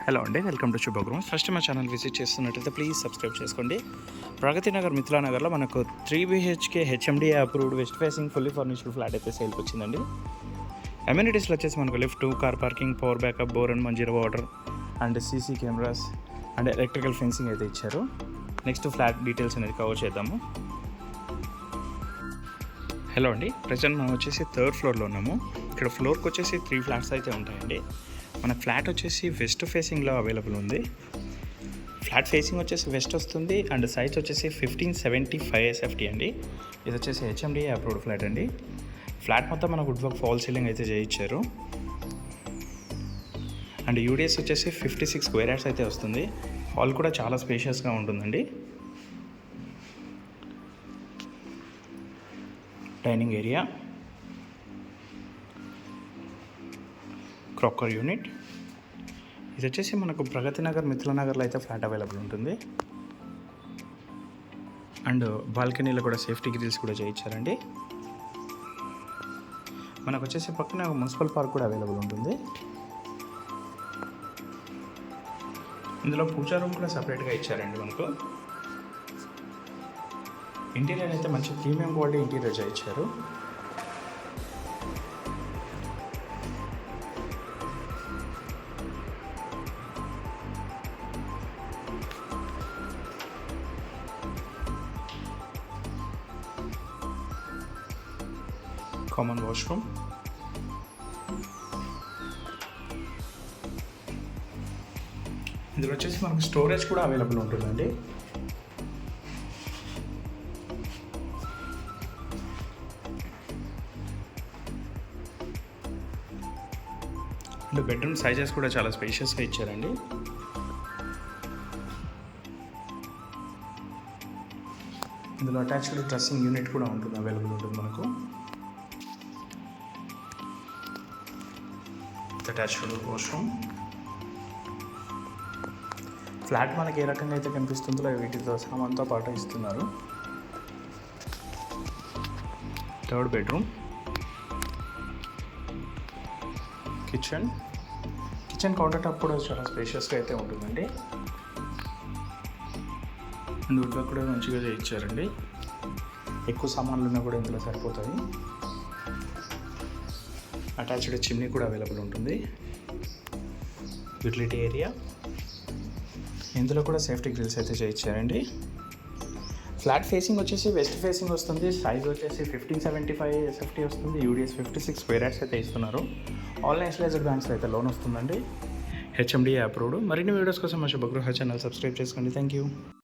Hello అండి, welcome to Shubhagruham. First మా channel visit చేస్తున్నట్టయితే ప్లీజ్ సబ్స్క్రైబ్ చేసుకోండి. ప్రగతి నగర్ మిథిలానగర్లో మనకు 3 BHK HMDA approved west facing fully furnished flat అయితే సేల్కి వచ్చిందండి. అమ్యూనిటీస్లో వచ్చేసి మనకు lift, car parking, power backup, bore and Manjeera water and CC cameras and electrical fencing అయితే ఇచ్చారు. నెక్స్ట్ ఫ్లాట్ డీటెయిల్స్ అనేది కవర్ చేద్దాము. హలో అండి, ప్రజెంట్ మనం వచ్చేసి 3rd ఫ్లోర్లో ఉన్నాము. ఇక్కడ ఫ్లోర్కి వచ్చేసి 3 ఫ్లాట్స్ అయితే ఉంటాయండి. మన ఫ్లాట్ వచ్చేసి వెస్ట్ ఫేసింగ్లో అవైలబుల్ ఉంది. ఫ్లాట్ ఫేసింగ్ వచ్చేసి వెస్ట్ వస్తుంది అండ్ సైజ్ వచ్చేసి 1575 SFT అండి. ఇది వచ్చేసి హెచ్ఎండిఏ అప్రూవ్డ్ ఫ్లాట్ అండి. ఫ్లాట్ మొత్తం మన వుడ్ వర్క్ ఫాల్ సీలింగ్ అయితే చేయించారు అండ్ యూడిఎస్ వచ్చేసి 56 స్క్వేర్ యార్డ్స్ అయితే వస్తుంది. హాల్ కూడా చాలా స్పేషియస్గా ఉంటుందండి. Dining area, cracker unit. ఇది వచ్చేసి మనకు ప్రగతి నగర్ మిథిలానగర్లో అయితే ఫ్లాట్ అవైలబుల్ ఉంటుంది అండ్ బాల్కనీలో కూడా సేఫ్టీ గ్రిల్స్ కూడా చేయించారండి. మనకు వచ్చేసి పక్కన మున్సిపల్ పార్క్ కూడా అవైలబుల్ ఉంటుంది. ఇందులో పూజా రూమ్ కూడా సపరేట్గా ఇచ్చారండి. మనకు ఇంటీరియర్ అయితే మంచి ప్రీమియం క్వాలిటీ ఇంటీరియర్ చేయించారు. కామన్ వాష్రూమ్, ఇందులో వచ్చేసి మనకు స్టోరేజ్ కూడా అవైలబుల్ ఉంటుందండి. అండ్ బెడ్రూమ్ సైజెస్ కూడా చాలా స్పేషియస్గా ఇచ్చారండి. ఇందులో అటాచ్డ్ డ్రెస్సింగ్ యూనిట్ కూడా ఉంటుంది, అవైలబుల్ ఉంటుంది మనకు. Attached washroom. ఫ్లాట్ మనకి ఏ రకంగా అయితే కనిపిస్తుందో వీటితో సామాన్తో పాటు ఇస్తున్నారు. 3rd bedroom, kitchen counter top కూడా చాలా స్పేషియస్గా అయితే ఉంటుందండి. అండ్ వుడ్ వర్క్ కూడా మంచిగా చేయించారండి. ఎక్కువ సామాన్లు ఉన్నా కూడా ఇందులో సరిపోతాయి. అటాచ్డ్ చిమ్నీ కూడా అవైలబుల్ ఉంటుంది. యూటిలిటీ ఏరియా, ఇందులో కూడా సేఫ్టీ గ్రిల్స్ అయితే చేయించారండి. ఫ్లాట్ ఫేసింగ్ వచ్చేసి వెస్ట్ ఫేసింగ్ వస్తుంది. సైజ్ వచ్చేసి 1575 SFT వస్తుంది. యూడిఎస్ 56 స్క్వేర్ యార్డ్స్ అయితే ఇస్తున్నారు. ఆల్ నేషనలైజ్డ్ బ్యాంక్స్ అయితే లోన్ వస్తుందండి. HMDA approved. మరిన్ని వీడియోస్ కోసం మా శుభగృహ ఛానల్ సబ్స్క్రైబ్ చేసుకోండి. Thank you.